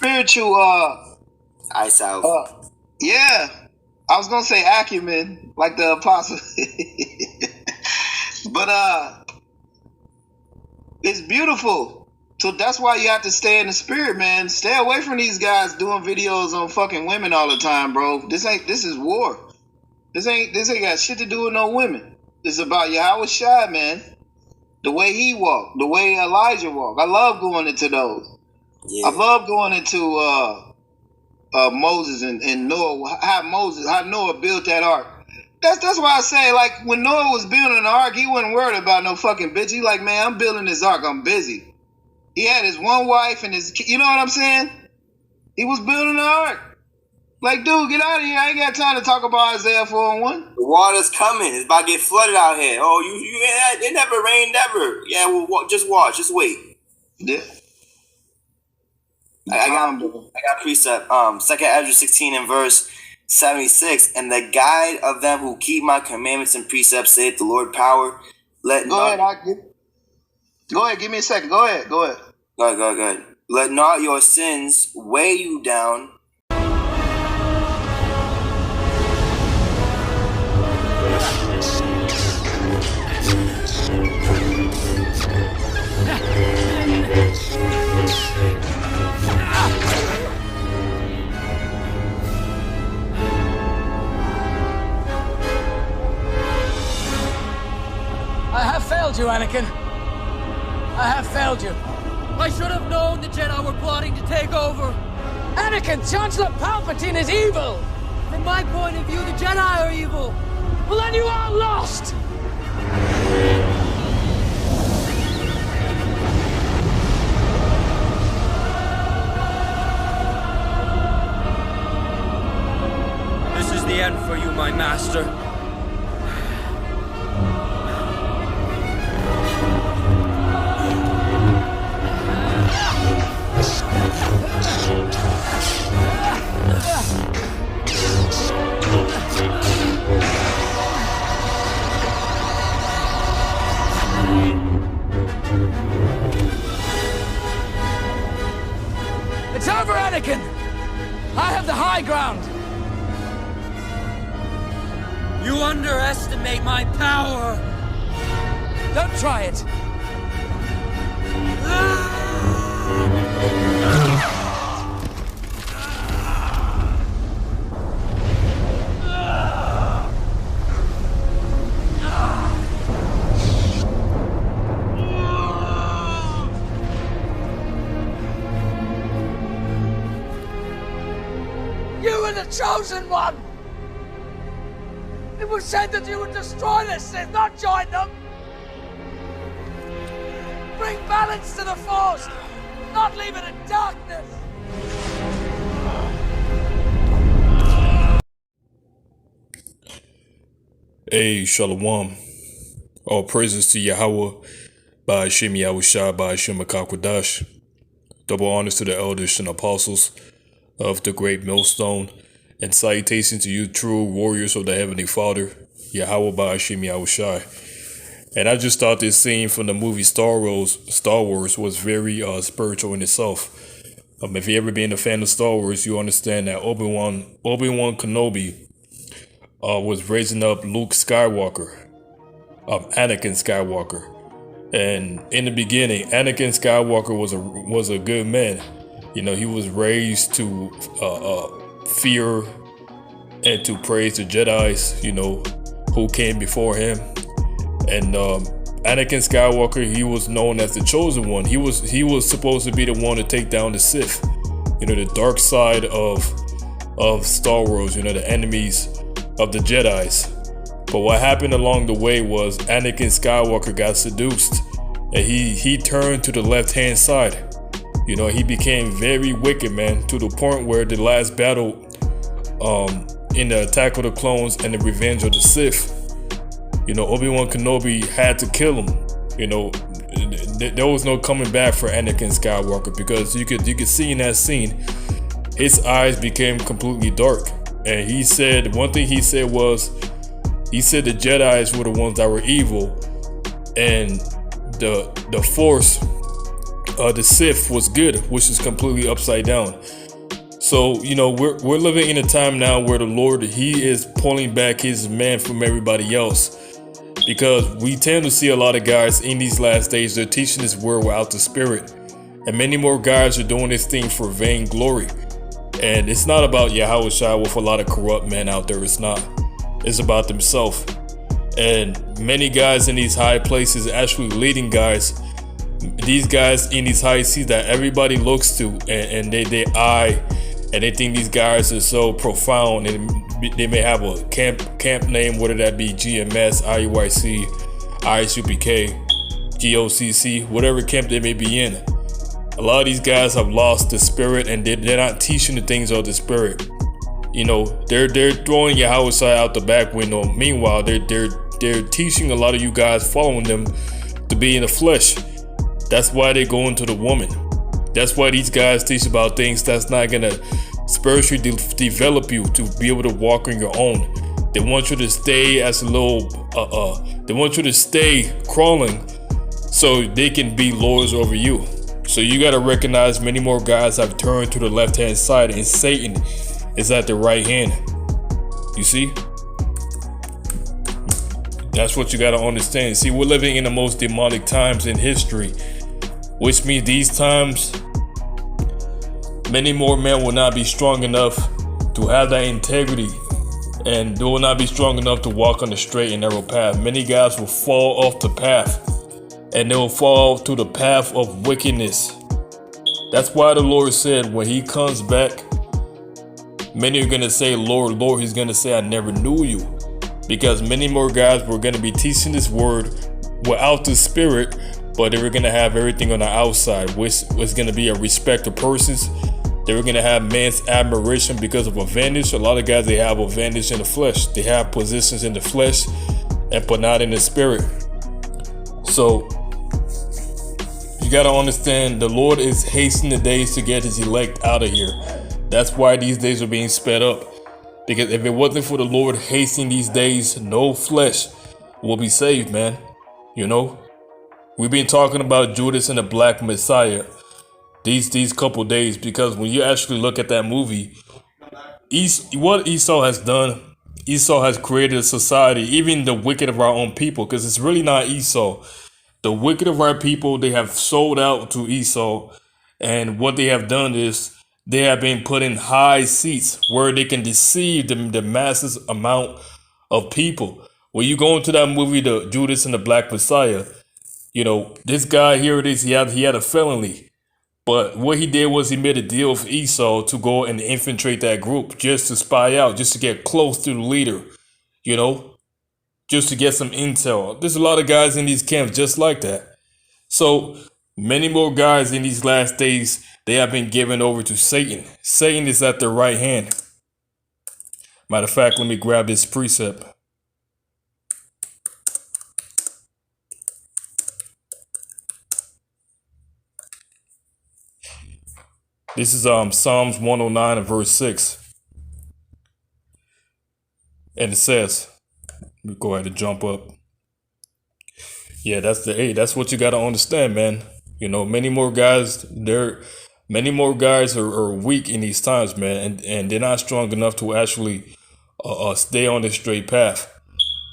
spiritual Ice out. Yeah. I was gonna say acumen, like the apostle. But it's beautiful. So that's why you have to stay in the spirit, man. Stay away from these guys doing videos on fucking women all the time, bro. This is war. This ain't got shit to do with no women. This is about Yahweh Shai, man. The way he walked, the way Elijah walked. I love going into those. Yeah. I love going into Moses and Noah, how Noah built that ark. That's why I say, like, when Noah was building the ark, he wasn't worried about no fucking bitch. He like, man, I'm building this ark, I'm busy. He had his one wife and his, you know what I'm saying? He was building the ark. Like, dude, get out of here. I ain't got time to talk about Isaiah 4:1. The water's coming. It's about to get flooded out here. Oh, it never rained ever. Yeah, well, just watch. Just wait. Yeah. I got precept. 2nd Ezra 16 and verse 76. And the guide of them who keep my commandments and precepts, saith the Lord power. Go ahead. Give me a second. Go ahead. Go ahead. Let not your sins weigh you down. I have failed you, Anakin. I have failed you. I should have known the Jedi were plotting to take over. Anakin, Chancellor Palpatine is evil. From my point of view, the Jedi are evil. Well, then you are lost. This is the end for you, my master. It's over, Anakin! I have the high ground! You underestimate my power! Don't try it! You were the chosen one! It was said that you would destroy the Sith, not join them! Bring balance to the Force, not leave it in darkness! Hey, Shalom. All praises to Yahweh, by Hashem Yahushua, by Hashem Akakwadash. Double honors to the elders and apostles of the great millstone, and salutation to you true warriors of the Heavenly Father, Yahweh by Hashem Yahushua. And I just thought this scene from the movie Star Wars was very spiritual in itself. If you ever been a fan of Star Wars, you understand that Obi-Wan Kenobi was raising up Luke Skywalker, Anakin Skywalker. And in the beginning, Anakin Skywalker was a good man. You know, he was raised to fear and to praise the Jedis, you know, who came before him. And Anakin Skywalker, he was known as the chosen one. He was supposed to be the one to take down the Sith, you know, the dark side of Star Wars, you know, the enemies of the Jedis. But what happened along the way was Anakin Skywalker got seduced, and he turned to the left-hand side. You know, he became very wicked, man, to the point where the last battle in the Attack of the Clones and the Revenge of the Sith, you know, Obi-Wan Kenobi had to kill him. You know, there was no coming back for Anakin Skywalker, because you could see in that scene, his eyes became completely dark. And he said, one thing he said was, he said the Jedis were the ones that were evil, and the Force the Sith was good, which is completely upside down. So, we're living in a time now where the Lord, he is pulling back his man from everybody else. Because we tend to see a lot of guys in these last days, they're teaching this word without the spirit. And many more guys are doing this thing for vain glory. And it's not about Yahweh Shai with a lot of corrupt men out there. It's not. It's about themselves. And many guys in these high places, actually leading guys, these guys in these high seats that everybody looks to and they eye, and they think these guys are so profound, and they may have a camp name, whether that be GMS, IUIC, ISUPK, GOCC, whatever camp they may be in. A lot of these guys have lost the spirit, and they're not teaching the things of the spirit. They're throwing Yahweh Shai out the back window. Meanwhile, they're teaching a lot of you guys following them to be in the flesh. That's why they go into the woman. That's why these guys teach about things that's not gonna spiritually develop you to be able to walk on your own. They want you to stay as a little, they want you to stay crawling so they can be lords over you. So you gotta recognize many more guys have turned to the left-hand side, and Satan is at the right hand. You see? That's what you gotta understand. See, we're living in the most demonic times in history, which means these times, many more men will not be strong enough to have that integrity, and they will not be strong enough to walk on the straight and narrow path. Many guys will fall off the path, and they will fall to the path of wickedness. That's why the Lord said when he comes back, many are going to say, Lord, Lord. He's going to say, I never knew you. Because many more guys were going to be teaching this word without the spirit, but they were going to have everything on the outside, which was going to be a respect of persons. They were going to have man's admiration because of advantage. A lot of guys, they have advantage in the flesh. They have positions in the flesh, but not in the spirit. So you got to understand, the Lord is hastening the days to get his elect out of here. That's why these days are being sped up. Because if it wasn't for the Lord hastening these days, no flesh will be saved, man. We've been talking about Judas and the Black Messiah these couple days, because when you actually look at that movie, what Esau has done, Esau has created a society, even the wicked of our own people, because it's really not Esau. The wicked of our people, they have sold out to Esau, and what they have done is they have been put in high seats where they can deceive the masses amount of people. When you go into that movie, the Judas and the Black Messiah, this guy, here it is, he had a felony. But what he did was he made a deal with Esau to go and infiltrate that group, just to spy out, just to get close to the leader, just to get some intel. There's a lot of guys in these camps just like that. So many more guys in these last days, they have been given over to Satan. Satan is at their right hand. Matter of fact, let me grab this precept. This is Psalms 109 and verse 6. And it says, let me go ahead and jump up. Yeah, that's what you got to understand, man. Many more guys, are weak in these times, man, and they're not strong enough to actually stay on the straight path.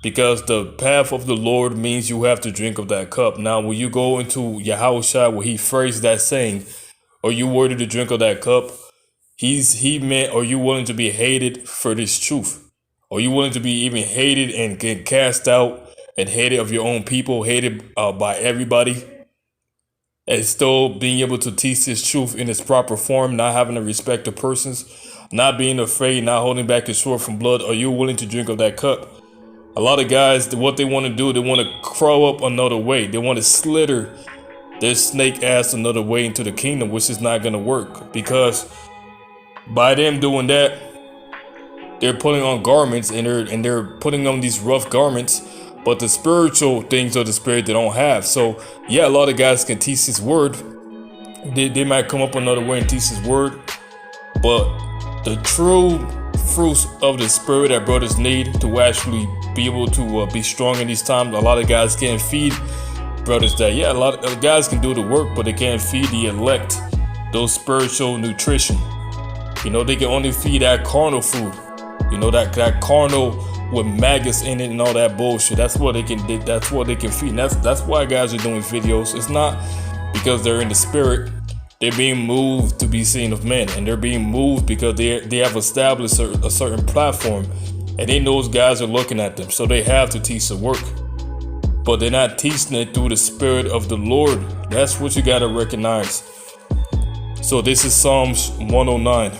Because the path of the Lord means you have to drink of that cup. Now, when you go into Yahweh Shai, where he phrased that saying, are you worthy to drink of that cup? He meant, are you willing to be hated for this truth? Are you willing to be even hated and get cast out and hated of your own people, hated by everybody? And still being able to teach this truth in its proper form, not having a respect of persons, not being afraid, not holding back your sword from blood. Are you willing to drink of that cup? A lot of guys, what they want to do, they want to crawl up another way. They want to slither their snake ass another way into the kingdom, which is not going to work. Because by them doing that, they're putting on garments, and they're putting on these rough garments, but the spiritual things of the spirit they don't have. So yeah, a lot of guys can teach his word. They might come up another way and teach his word, but the true fruits of the spirit that brothers need to actually be able to be strong in these times, a lot of guys can't feed brothers that, yeah, a lot of guys can do the work, but they can't feed the elect those spiritual nutrition. You know, they can only feed that carnal food. You know, that carnal with maggots in it and all that bullshit. That's what they can. That's what they can feed. And that's why guys are doing videos. It's not because they're in the spirit. They're being moved to be seen of men, and they're being moved because they have established a certain platform, and they know those guys are looking at them, so they have to teach the work. But they're not teaching it through the spirit of the Lord. That's what you gotta recognize. So this is Psalms 109.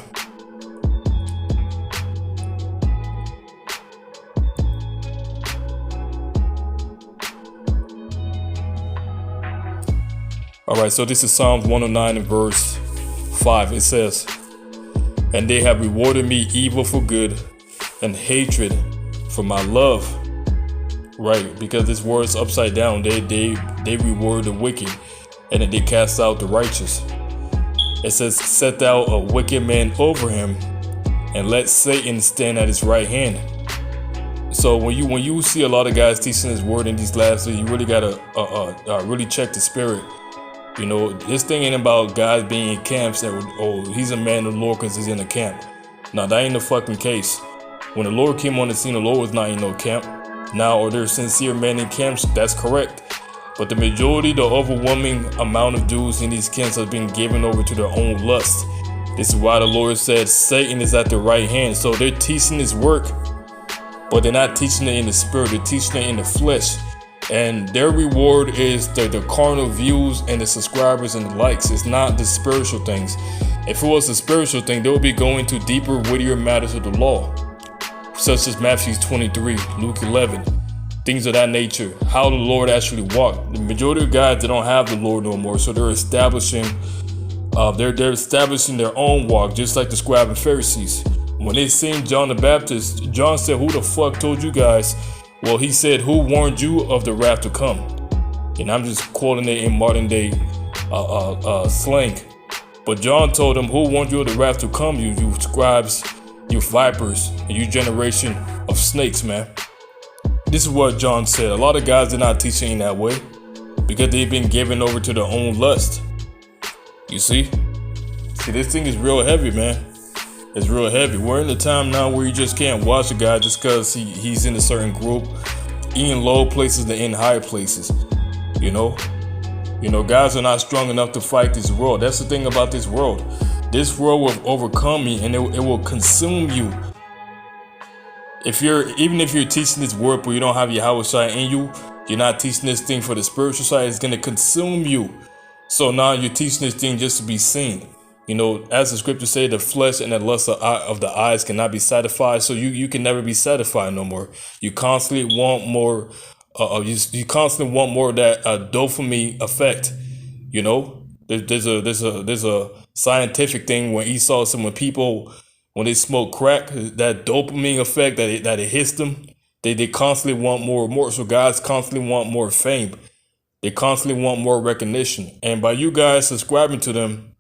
Alright, so this is Psalms 109 and verse 5. It says, "And they have rewarded me evil for good, and hatred for my love." Right, because this word is upside down. They reward the wicked, and then they cast out the righteous. It says, "Set thou a wicked man over him, and let Satan stand at his right hand." So when you see a lot of guys teaching this word in these last days, you really gotta really check the spirit. You know, this thing ain't about guys being in camps that would, oh, he's a man of the Lord because he's in a camp. No, that ain't the fucking case. When the Lord came on the scene, the Lord was not in no camp. Now, are there sincere men in camps? That's correct. But the majority, the overwhelming amount of dudes in these camps have been given over to their own lust. This is why the Lord said Satan is at their right hand. So they're teaching his work, but they're not teaching it in the spirit. They're teaching it in the flesh. And their reward is the carnal views and the subscribers and the likes. It's not the spiritual things. If it was the spiritual thing, they would be going to deeper, weightier matters of the law, such as Matthew 23, Luke 11, things of that nature. How the Lord actually walked. The majority of guys, they don't have the Lord no more, so they're establishing their own walk, just like the scribes and Pharisees. When they seen John the Baptist, John said, "Who the fuck told you guys?" Well, he said, "Who warned you of the wrath to come?" And I'm just quoting it in modern day slang. But John told them, "Who warned you of the wrath to come? You scribes, you vipers, and you generation of snakes, man." This is what John said. A lot of guys are not teaching in that way because they've been given over to their own lust. You see, this thing is real heavy, man. It's real heavy. We're in a time now where you just can't watch a guy just because he's in a certain group, in low places and in high places. You know, guys are not strong enough to fight this world. That's the thing about this world. This world will overcome you, and it will consume you. Even if you're teaching this word, but you don't have Yahweh Shai in you, you're not teaching this thing for the spiritual side. It's gonna consume you. So now you're teaching this thing just to be seen. You know, as the scriptures say, the flesh and the lust of the eyes cannot be satisfied. So you can never be satisfied no more. You constantly want more. You constantly want more of that dopamine effect. You know, there's a scientific thing when Esau said when people when they smoke crack, that dopamine effect that it hits them, they constantly want more and more. So guys constantly want more fame. They constantly want more recognition. And by you guys subscribing to them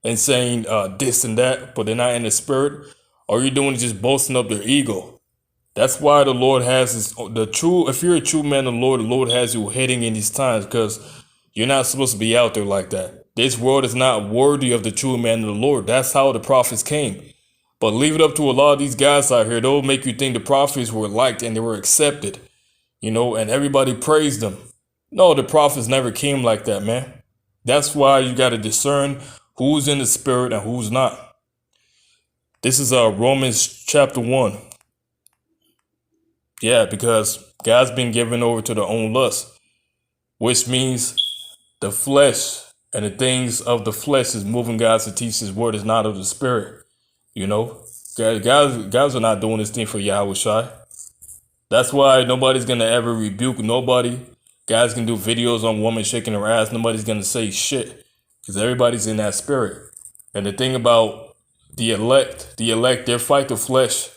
and saying this and that, but they're not in the spirit, all you're doing is just boasting up their ego. That's why the Lord has if you're a true man of the Lord has you heading in these times, because you're not supposed to be out there like that. This world is not worthy of the true man of the Lord. That's how the prophets came. But leave it up to a lot of these guys out here. They'll make you think the prophets were liked and they were accepted, you know, and everybody praised them. No, the prophets never came like that, man. That's why you got to discern who's in the spirit and who's not. This is Romans chapter 1. Yeah, because God's been given over to their own lust, which means the flesh and the things of the flesh is moving guys to teach his word is not of the spirit. You know, guys are not doing this thing for Yahweh Shai. That's why nobody's going to ever rebuke nobody. Guys can do videos on women shaking her ass. Nobody's going to say shit. Because everybody's in that spirit. And the thing about the elect, they fight the flesh.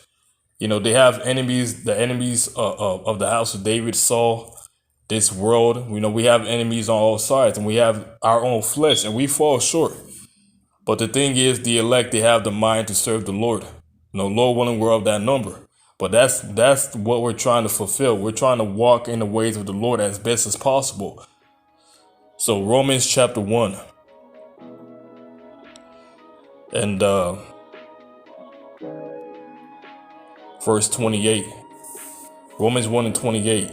You know, they have enemies, the enemies of the house of David, Saul, this world. You know, we have enemies on all sides, and we have our own flesh, and we fall short. But the thing is, the elect, they have the mind to serve the Lord. You know, Lord willing, we're of that number. But that's what we're trying to fulfill. We're trying to walk in the ways of the Lord as best as possible. So Romans chapter 1 and verse 28. Romans 1 and 28.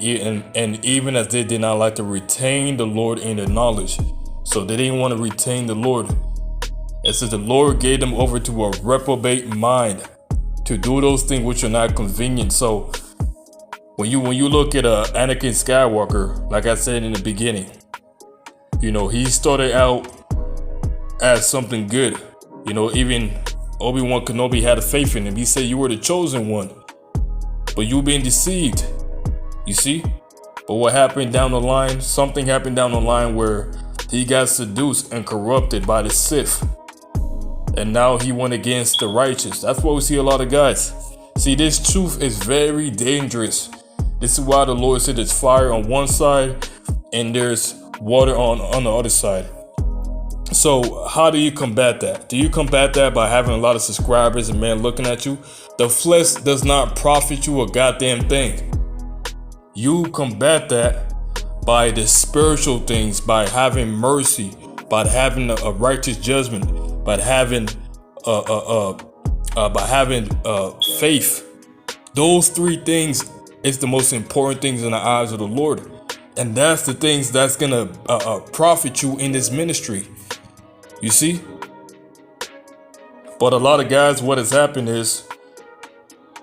And even as they did not like to retain the Lord in their knowledge, so they didn't want to retain the Lord. It says the Lord gave them over to a reprobate mind to do those things which are not convenient. So when you look at Anakin Skywalker, like I said in the beginning, you know, he started out as something good. You know, even Obi-Wan Kenobi had a faith in him. He said, you were the chosen one, but you've been deceived. You see? But what happened down the line? Something happened down the line where he got seduced and corrupted by the Sith. And now he went against the righteous. That's why we see a lot of guys. See, this truth is very dangerous. This is why the Lord said there's fire on one side and there's water on the other side. So how do you combat that? Do you combat that by having a lot of subscribers and men looking at you? The flesh does not profit you a goddamn thing. You combat that by the spiritual things, by having mercy, by having a righteous judgment, by having faith. Those three things is the most important things in the eyes of the Lord, and that's the things that's gonna profit you in this ministry. You see? But a lot of guys, what has happened is,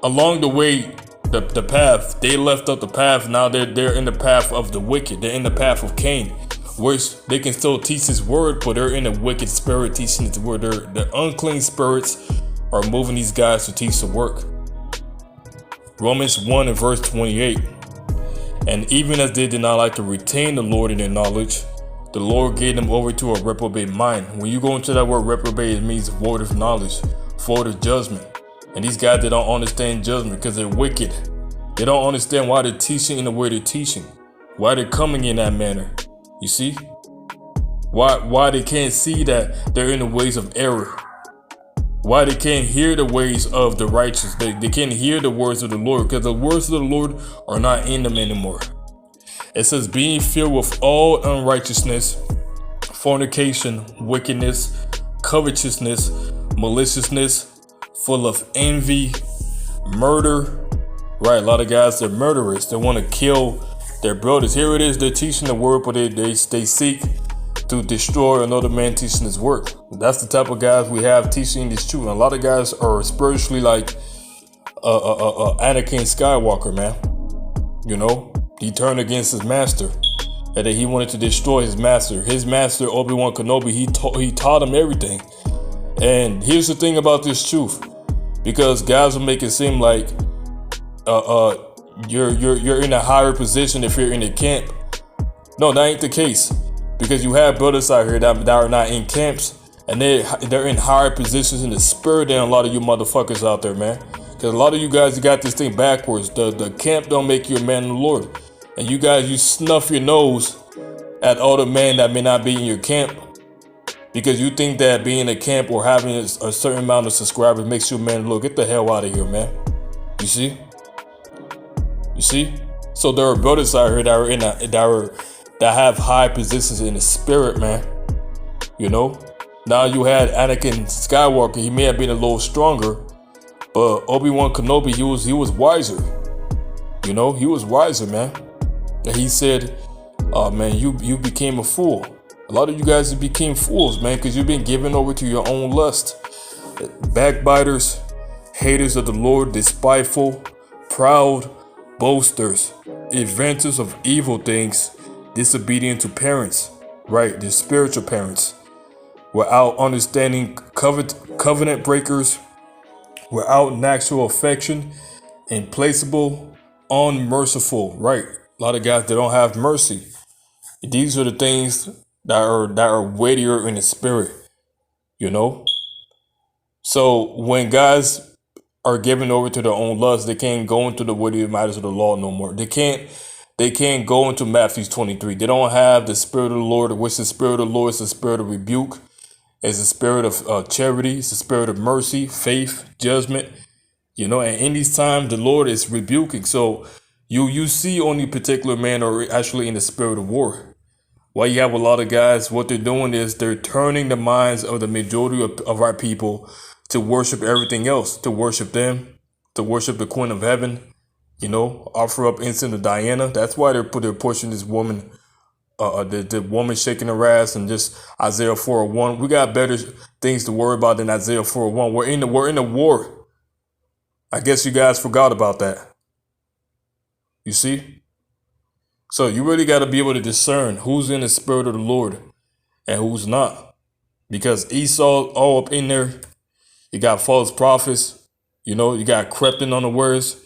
along the way, the path, they left up the path. Now they're in the path of the wicked. They're in the path of Cain, which they can still teach his word, but they're in a wicked spirit teaching his word. The unclean spirits are moving these guys to teach the work. Romans 1 and verse 28. And even as they did not like to retain the Lord in their knowledge, the Lord gave them over to a reprobate mind. When you go into that word reprobate, it means void of knowledge, void of judgment. And these guys, they don't understand judgment because they're wicked. They don't understand why they're teaching in the way they're teaching, why they're coming in that manner. You see? Why they can't see that they're in the ways of error. Why they can't hear the ways of the righteous. They can't hear the words of the Lord because the words of the Lord are not in them anymore. It says, being filled with all unrighteousness, fornication, wickedness, covetousness, maliciousness, full of envy, murder. Right, a lot of guys, they're murderers. They want to kill their brothers. Here it is, they're teaching the word, but they seek to destroy another man teaching his work. That's the type of guys we have teaching this truth. And a lot of guys are spiritually like Anakin Skywalker, man. You know? He turned against his master, and then he wanted to destroy his master. His master, Obi-Wan Kenobi, he taught him everything. And here's the thing about this truth, because guys will make it seem like you're in a higher position if you're in a camp. No, that ain't the case, because you have brothers out here that are not in camps, and they're in higher positions in the spirit than a lot of you motherfuckers out there, man. Because a lot of you guys, you got this thing backwards. The camp don't make you a man of the Lord. And you guys, you snuff your nose at other men that may not be in your camp because you think that being in a camp or having a certain amount of subscribers makes you a man of the Lord. Get the hell out of here, man. You see? You see? So there are brothers out here that have high positions in the spirit, man. You know? Now you had Anakin Skywalker. He may have been a little stronger, but Obi-Wan Kenobi, he was wiser. You know, he was wiser, man. And he said, oh man, you became a fool. A lot of you guys became fools, man, because you've been given over to your own lust. Backbiters, haters of the Lord, despiteful, proud, boasters, inventors of evil things, disobedient to parents, right? Their spiritual parents, without understanding, covenant breakers, without natural affection, implacable, unmerciful, right? A lot of guys that don't have mercy. These are the things that are weightier in the spirit, you know? So when guys are given over to their own lust, they can't go into the weightier matters of the law no more. They can't go into Matthew 23. They don't have the spirit of the Lord, which the spirit of the Lord is the spirit of rebuke. It's the spirit of charity. It's the spirit of mercy, faith, judgment. You know, and in these times, the Lord is rebuking. So you see only particular men are actually in the spirit of war. why you have a lot of guys, what they're doing is they're turning the minds of the majority of our people to worship everything else, to worship them, to worship the Queen of Heaven, you know, offer up incense to Diana. That's why they're pushing this woman, the woman shaking her ass, and just Isaiah 4:1. We got better things to worry about than Isaiah 4:1. We're in a war. I guess you guys forgot about that. You see? So you really got to be able to discern who's in the spirit of the Lord and who's not. Because Esau all up in there, you got false prophets, you know, you got creeping on the words.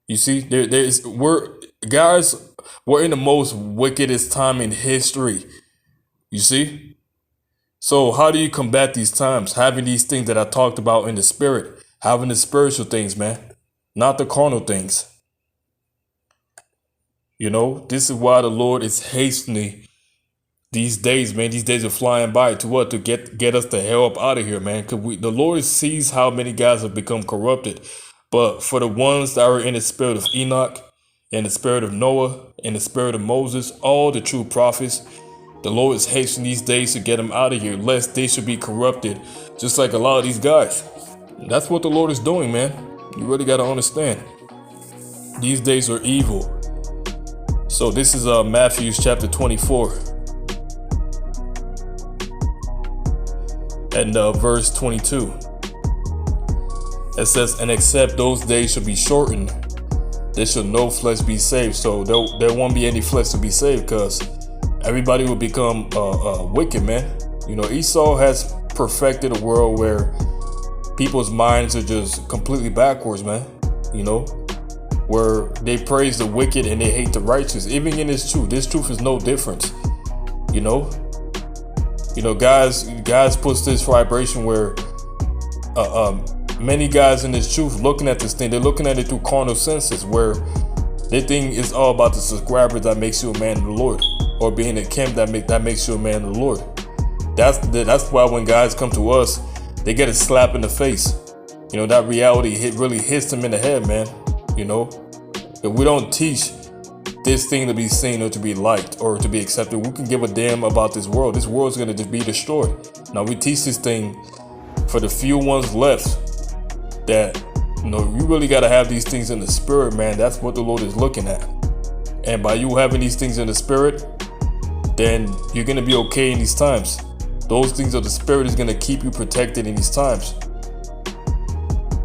You see, we're in the most wickedest time in history. You see? So how do you combat these times? Having these things that I talked about in the spirit, having the spiritual things, man, not the carnal things. You know, this is why the Lord is hastening these days, man. These days are flying by to what? To get us the hell up out of here, man. Because the Lord sees how many guys have become corrupted. But for the ones that are in the spirit of Enoch, in the spirit of Noah, in the spirit of Moses, all the true prophets, the Lord is hastening these days to get them out of here, lest they should be corrupted, just like a lot of these guys. That's what the Lord is doing, man. You really got to understand. These days are evil. So this is Matthew chapter 24 and verse 22. It says, and except those days shall be shortened, there shall no flesh be saved. So there won't be any flesh to be saved, because everybody will become wicked, man. You know, Esau has perfected a world where people's minds are just completely backwards, man. You know, where they praise the wicked and they hate the righteous. Even in this truth is no different. You know, guys puts this vibration where many guys in this truth looking at this thing, they're looking at it through carnal senses, where they think it's all about the subscribers that makes you a man of the Lord, or being a camp that makes you a man of the Lord. That's why when guys come to us, they get a slap in the face. You know, that reality really hits them in the head, man. You know, if we don't teach this thing to be seen or to be liked or to be accepted, we can give a damn about this world. This world's gonna just be destroyed. Now we teach this thing for the few ones left that, you know, you really gotta have these things in the spirit, man. That's what the Lord is looking at. And by you having these things in the spirit, then you're gonna be okay in these times. Those things of the spirit is gonna keep you protected in these times.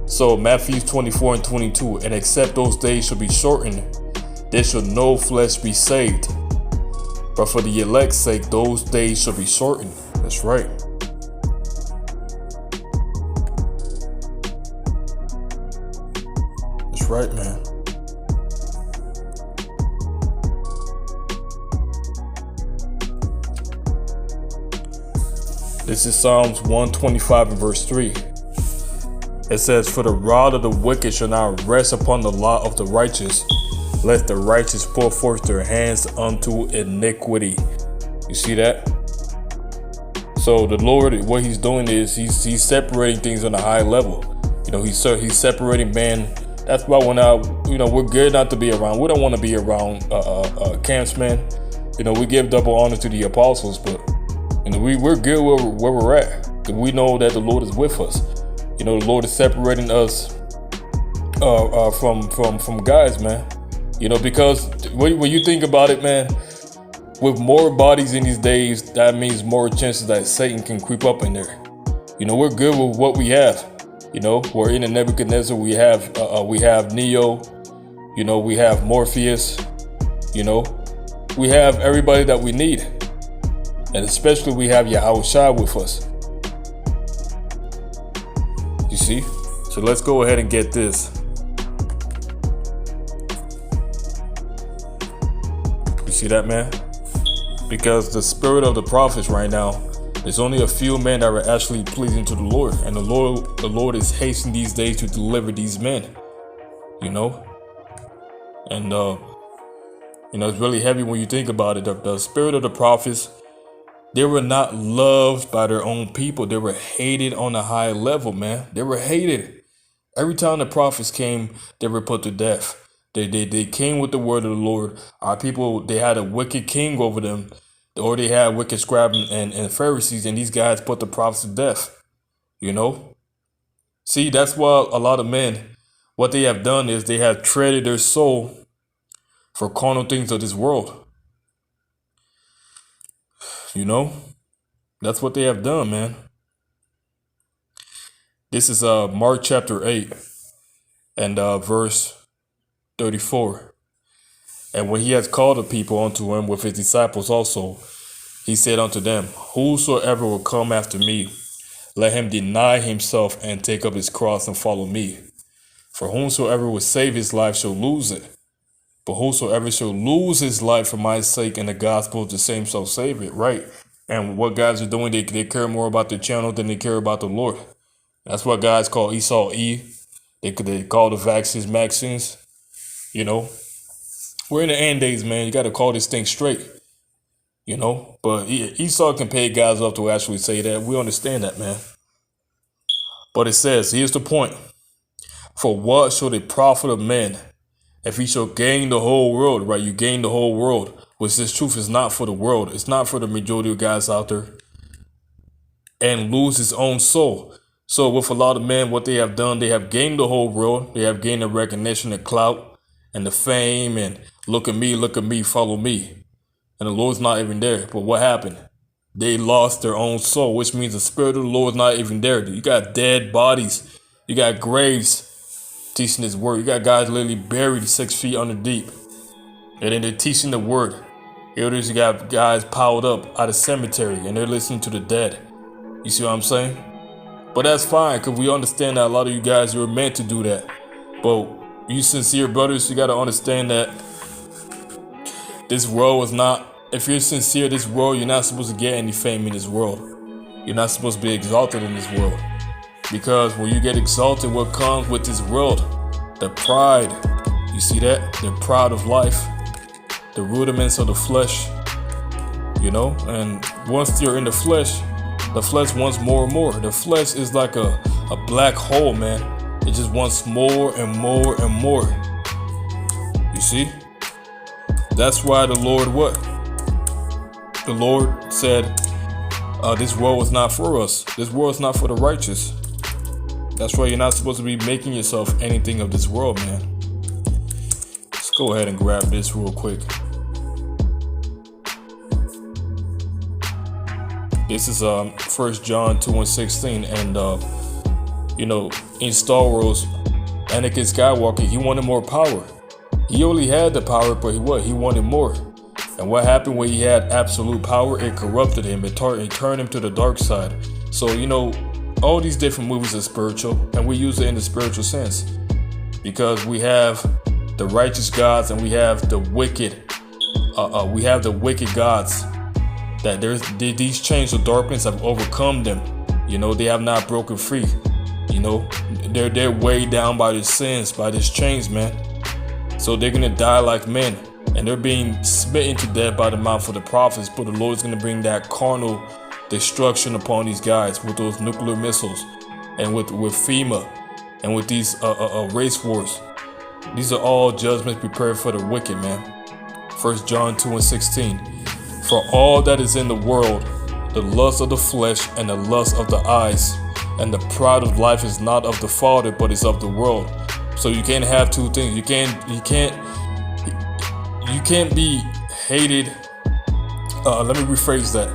So Matthew 24 and 22, and except those days shall be shortened, there shall no flesh be saved. But for the elect's sake, those days shall be shortened. That's right. That's right, man. This is Psalms 125 and verse 3. It says, for the rod of the wicked shall not rest upon the lot of the righteous, lest the righteous pour forth their hands unto iniquity. You see that? So the Lord, what he's doing is he's separating things on a high level. You know, he's separating man. That's why we're good not to be around. We don't want to be around camps, man. You know, we give double honor to the apostles, but you know, we're good where we're at. We know that the Lord is with us. You know, the Lord is separating us from guys, man. You know, because when you think about it, man, with more bodies in these days, that means more chances that Satan can creep up in there. You know, we're good with what we have. You know, we're in a Nebuchadnezzar. We have Neo. You know, we have Morpheus. You know, we have everybody that we need, and especially we have Yahushua with us. You see? So let's go ahead and get this. You see that, man? Because the spirit of the prophets right now, there's only a few men that are actually pleasing to the Lord. And the Lord is hastening these days to deliver these men. You know? And you know, it's really heavy when you think about it. The spirit of the prophets, they were not loved by their own people. They were hated on a high level, man. They were hated. Every time the prophets came, they were put to death. They came with the word of the Lord. Our people, they had a wicked king over them. or they had wicked scribes and Pharisees, and these guys put the prophets to death. You know? See, that's why a lot of men, what they have done is they have traded their soul for carnal things of this world. You know? That's what they have done, man. This is Mark chapter 8 and verse 34. And when he has called the people unto him with his disciples also, he said unto them, whosoever will come after me, let him deny himself and take up his cross and follow me. For whomsoever will save his life shall lose it. But whosoever shall lose his life for my sake and the gospel, the same shall save it, right? And what guys are doing, they care more about the channel than they care about the Lord. That's what guys call Esau E. They call the vaccines Maxims. You know, we're in the end days, man. You got to call this thing straight. You know, but Esau can pay guys up to actually say that. We understand that, man. But it says, here's the point. For what shall it profit a man if he shall gain the whole world, right? You gain the whole world, which this truth is not for the world. It's not for the majority of guys out there. And lose his own soul. So with a lot of men, what they have done, they have gained the whole world. They have gained the recognition, the clout, and the fame, and look at me, follow me. And the Lord's not even there. But what happened? They lost their own soul, which means the spirit of the Lord is not even there. You got dead bodies. You got graves teaching his word. You got guys literally buried 6 feet under deep. And then they're teaching the word. Elders, you got guys piled up out of cemetery and they're listening to the dead. You see what I'm saying? But that's fine, because we understand that a lot of you guys, you're meant to do that. But you sincere brothers, you got to understand that this world is not, if you're sincere, this world, you're not supposed to get any fame in this world. You're not supposed to be exalted in this world. Because when you get exalted, what comes with this world? The pride. You see that? The pride of life. The rudiments of the flesh. You know? And once you're in the flesh wants more and more. The flesh is like a black hole, man. It just wants more and more and more. You see? That's why the Lord what? The Lord said, this world is not for us. This world is not for the righteous. That's why you're not supposed to be making yourself anything of this world, man. Let's go ahead and grab this real quick. This is 1 John 2:16, and you know, in Star Wars, Anakin Skywalker, he wanted more power. He only had the power, but he wanted more. And what happened when he had absolute power? It corrupted him. It turned him to the dark side. So, you know, all these different movies are spiritual, and we use it in the spiritual sense. Because we have the righteous gods and we have the wicked. We have the wicked gods. That these chains of darkness have overcome them. You know, they have not broken free. You know, they're weighed down by their sins, by these chains, man. So they're gonna die like men. And they're being smitten to death by the mouth of the prophets. But the Lord's going to bring that carnal destruction upon these guys with those nuclear missiles and with FEMA and with these race wars. These are all judgments prepared for the wicked, man. 1 John 2:16. For all that is in the world, the lust of the flesh and the lust of the eyes and the pride of life is not of the Father, but is of the world. So you can't have two things. You can't be hated. Let me rephrase that.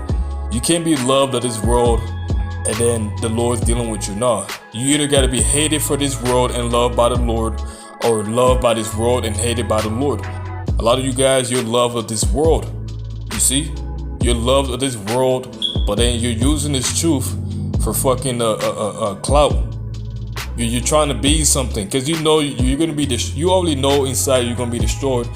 You can't be loved of this world and then the Lord's dealing with you. No. You either got to be hated for this world and loved by the Lord, or loved by this world and hated by the Lord. A lot of you guys, you're loved of this world. You see? You're loved of this world, but then you're using this truth for fucking clout. You're trying to be something because you know you're going to be you already know inside you're going to be destroyed.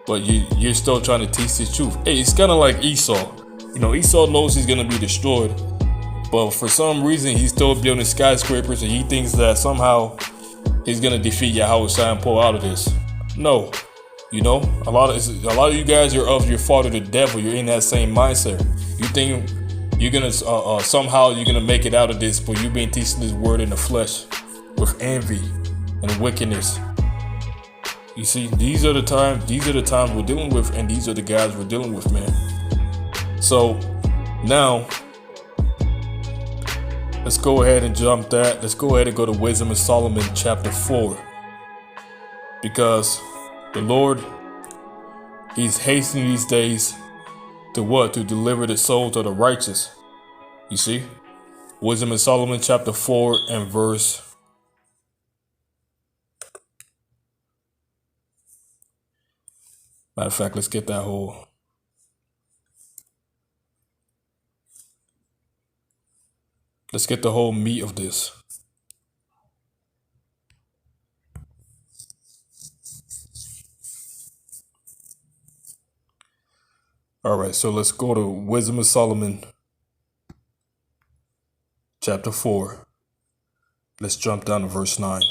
But you're still trying to teach this truth. Hey, it's kind of like Esau. You know, Esau knows he's going to be destroyed. But for some reason, he's still building skyscrapers and he thinks that somehow he's going to defeat Yahweh and pull out of this. No. You know, a lot of you guys, you're of your father, the devil. You're in that same mindset. You think you're going to somehow you're going to make it out of this, but you've been teaching this word in the flesh with envy and wickedness. You see, these are the times we're dealing with, and these are the guys we're dealing with, man. So now let's go ahead and jump that. Let's go ahead and go to Wisdom of Solomon chapter 4. Because the Lord, He's hastening these days to what? To deliver the souls of the righteous. You see? Wisdom of Solomon chapter 4 and verse. Matter of fact, let's get that whole. Let's get the whole meat of this. All right, so let's go to Wisdom of Solomon, chapter 4. Let's jump down to verse 9.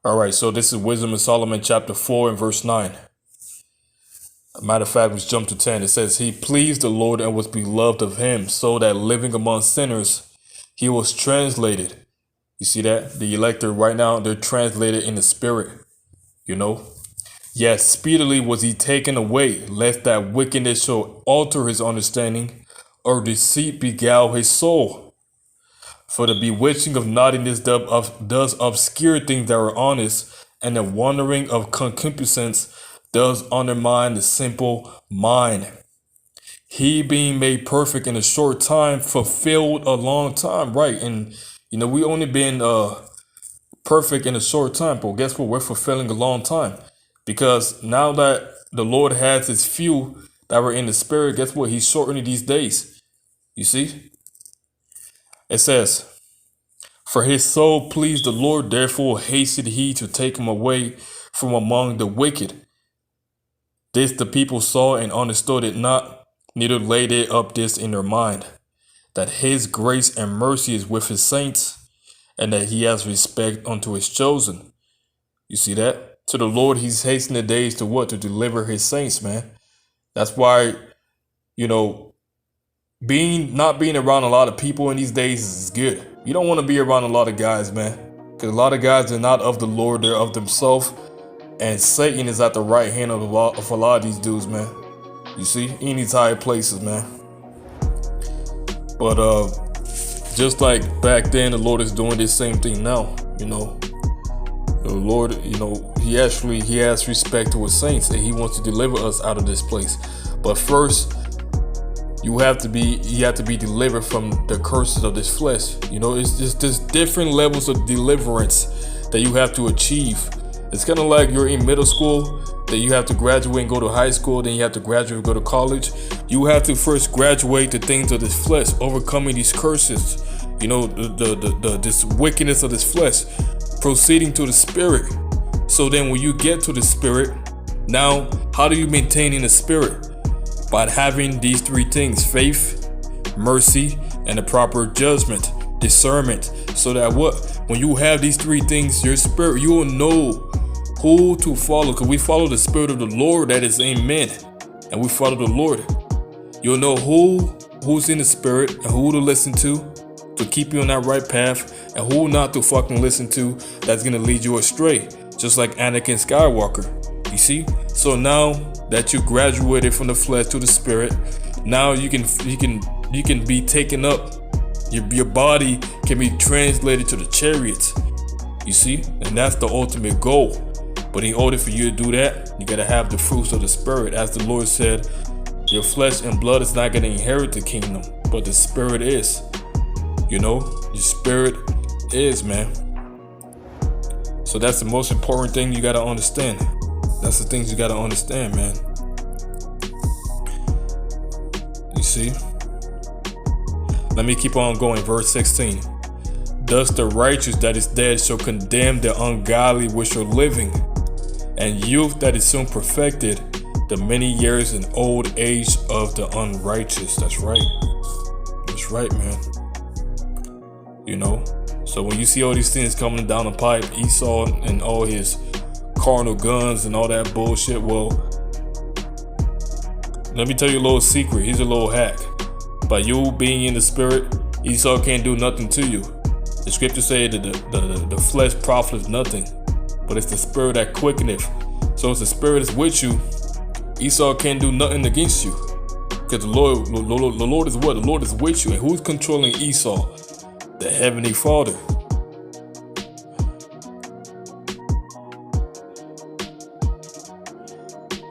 All right, so this is Wisdom of Solomon, chapter 4 and verse 9. Matter of fact, let's jump to 10. It says, He pleased the Lord and was beloved of Him, so that living among sinners, He was translated. You see that? The elector right now, they're translated in the spirit. You know? Yes, speedily was He taken away, lest that wickedness shall alter His understanding, or deceit beguile His soul. For the bewitching of naughtiness does obscure things that are honest, and the wandering of concupiscence does undermine the simple mind. He being made perfect in a short time fulfilled a long time. Right. And we only been perfect in a short time, but guess what? We're fulfilling a long time. Because now that the Lord has His few that were in the spirit, guess what? He's shortening these days. You see? It says, For His soul pleased the Lord, therefore hasted He to take Him away from among the wicked. This the people saw and understood it not, neither laid it up this in their mind, that His grace and mercy is with His saints, and that He has respect unto His chosen. You see that? To the Lord, He's hastening the days to what? To deliver His saints, man. That's why, not being around a lot of people in these days is good. You don't want to be around a lot of guys, man, because a lot of guys are not of the Lord, they're of themselves. And Satan is at the right hand of a lot of these dudes, man. You see, in these high places, man. But just like back then, the Lord is doing this same thing now. The Lord, He has respect to His saints, and He wants to deliver us out of this place. But first, you have to be delivered from the curses of this flesh. It's just there's different levels of deliverance that you have to achieve. It's kind of like you're in middle school, then you have to graduate and go to high school, then you have to graduate and go to college. You have to first graduate the things of this flesh, overcoming these curses, this wickedness of this flesh, proceeding to the spirit. So then when you get to the spirit, now how do you maintain in the spirit? By having these three things: faith, mercy, and the proper judgment, discernment. So that when you have these three things, your spirit, you will know who to follow, because we follow the Spirit of the Lord that is in men, and we follow the Lord. You'll know who's in the Spirit and who to listen to keep you on that right path, and who not to fucking listen to that's gonna lead you astray, just like Anakin Skywalker. You see? So now that you graduated from the flesh to the Spirit, now you can be taken up. Your body can be translated to the chariots. You see? And that's the ultimate goal. But in order for you to do that, you gotta have the fruits of the Spirit. As the Lord said, your flesh and blood is not gonna inherit the kingdom, but the Spirit is. Your Spirit is, man. So that's the most important thing you gotta understand. That's the things you gotta understand, man. You see? Let me keep on going. Verse 16. Thus the righteous that is dead shall condemn the ungodly which are living, and youth that is soon perfected, the many years and old age of the unrighteous. That's right. That's right, man. So when you see all these things coming down the pipe, Esau and all his carnal guns and all that bullshit, well, let me tell you a little secret. He's a little hack. By you being in the spirit, Esau can't do nothing to you. The scriptures say that the flesh profiteth nothing, but it's the spirit that quickeneth. So if the spirit is with you, Esau can't do nothing against you. Because the Lord is what? The Lord is with you. And who's controlling Esau? The Heavenly Father.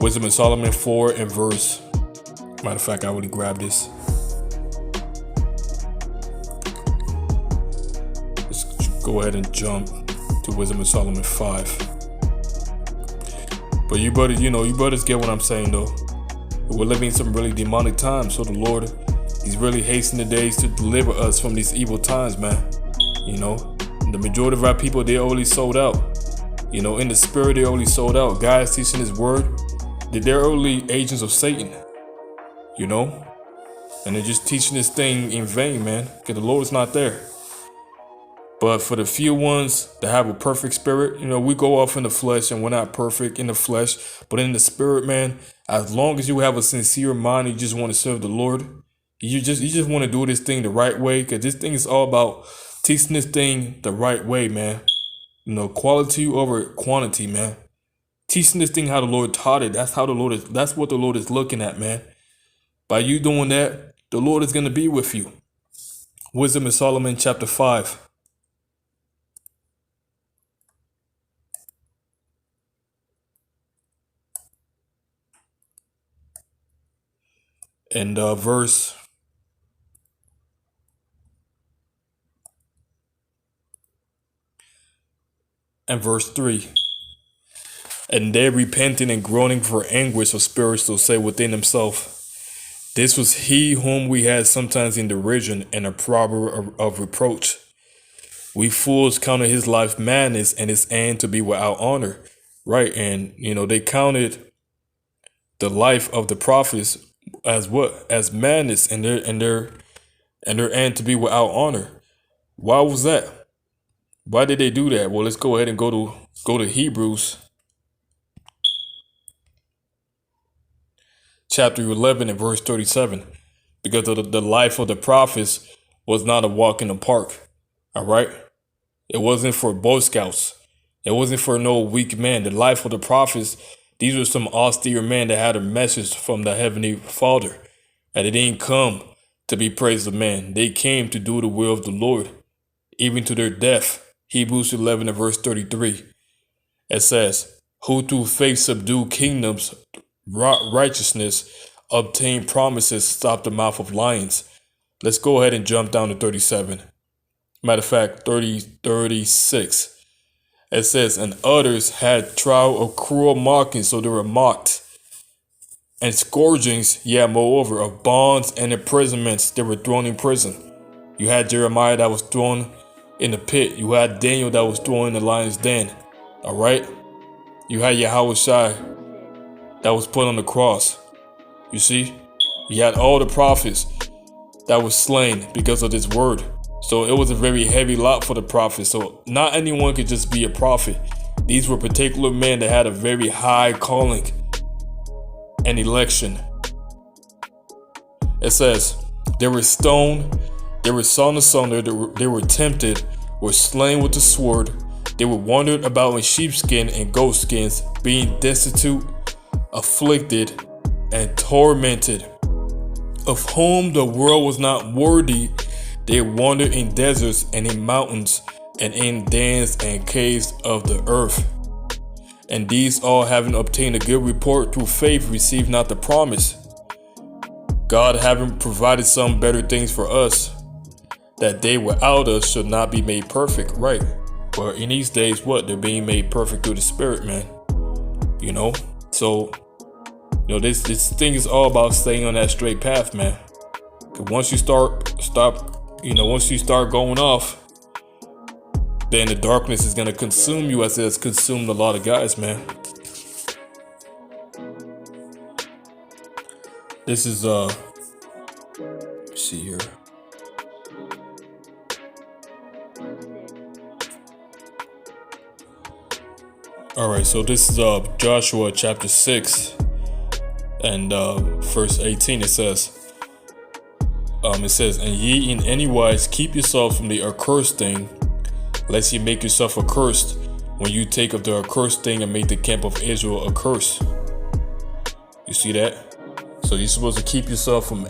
Wisdom of Solomon 4 and verse. Matter of fact, I already grabbed this. Let's go ahead and jump to Wisdom of Solomon 5. But you brothers get what I'm saying though. We're living in some really demonic times, so the Lord, He's really hastening the days to deliver us from these evil times, man. The majority of our people, they're already sold out. In the spirit, they're already sold out. Guys teaching His word, they're early agents of Satan. And they're just teaching this thing in vain, man, because the Lord is not there. But for the few ones that have a perfect spirit, we go off in the flesh and we're not perfect in the flesh, but in the spirit, man, as long as you have a sincere mind, you just want to serve the Lord. You just want to do this thing the right way, because this thing is all about teaching this thing the right way, man. Quality over quantity, man. Teaching this thing how the Lord taught it. That's what the Lord is looking at, man. By you doing that, the Lord is going to be with you. Wisdom of Solomon chapter 5. And verse 3. And they repenting and groaning for anguish of spirits will say within himself, this was he whom we had sometimes in derision and a proverb of reproach. We fools counted his life madness and his end to be without honor. Right. And, they counted the life of the prophets as what? As madness and their end to be without honor. Why was that? Why did they do that? Well, let's go ahead and go to Hebrews chapter 11 and verse 37. Because the life of the prophets was not a walk in the park. All right. It wasn't for Boy Scouts. It wasn't for no weak man. The life of the prophets, these were some austere men that had a message from the Heavenly Father. And they didn't come to be praised of man. They came to do the will of the Lord, even to their death. Hebrews 11 and verse 33. It says, who through faith subdue kingdoms, righteousness, obtain promises, stop the mouth of lions. Let's go ahead and jump down to 37. Matter of fact, 36. It says, and others had trial of cruel mocking, so they were mocked. And scourgings, moreover, of bonds and imprisonments, they were thrown in prison. You had Jeremiah that was thrown in the pit. You had Daniel that was thrown in the lion's den. All right? You had Yahushua that was put on the cross. You see? You had all the prophets that were slain because of this word. So it was a very heavy lot for the prophets. So not anyone could just be a prophet. These were particular men that had a very high calling and election. It says, they were stoned, they were sawn asunder, they were tempted, were slain with the sword. They were wandered about in sheepskin and goat skins, being destitute, afflicted, and tormented, of whom the world was not worthy. They wandered in deserts and in mountains and in dens and caves of the earth. And these all, having obtained a good report through faith, received not the promise. God having provided some better things for us, that they without us should not be made perfect. Right. Well, in these days, they're being made perfect through the Spirit, man. So, this thing is all about staying on that straight path, man. Once you start going off, then the darkness is going to consume you, as it has consumed a lot of guys, man. This is, let's see here. All right, so this is Joshua chapter 6 and verse 18. It says, and ye in any wise keep yourself from the accursed thing, lest ye make yourself accursed when you take of the accursed thing and make the camp of Israel a curse. You see that? So you're supposed to keep yourself from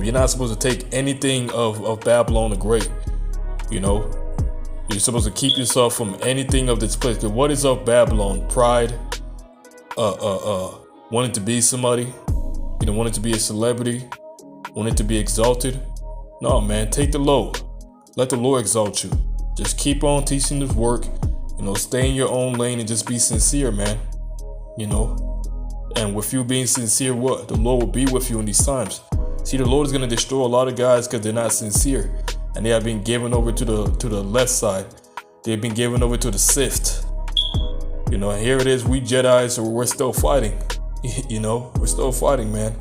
you're not supposed to take anything of Babylon the Great. You know? You're supposed to keep yourself from anything of this place. Because what is of Babylon? Pride, wanting to be somebody, wanting to be a celebrity, wanting to be exalted. No, man, take the low. Let the Lord exalt you. Just keep on teaching this work. Stay in your own lane and just be sincere, man. And with you being sincere, what? The Lord will be with you in these times. See, the Lord is going to destroy a lot of guys because they're not sincere. And they have been given over to the left side. They've been given over to the Sith. And here it is, we Jedis, so we're still fighting. We're still fighting, man.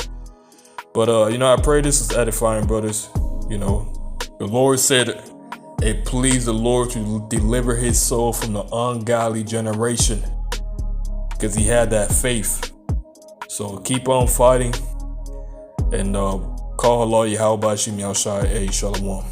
But, I pray this is edifying, brothers. The Lord said it pleased the Lord to deliver his soul from the ungodly generation. Because he had that faith. So keep on fighting. And call Allah Yahweh Bashim Yahshai A Shalom.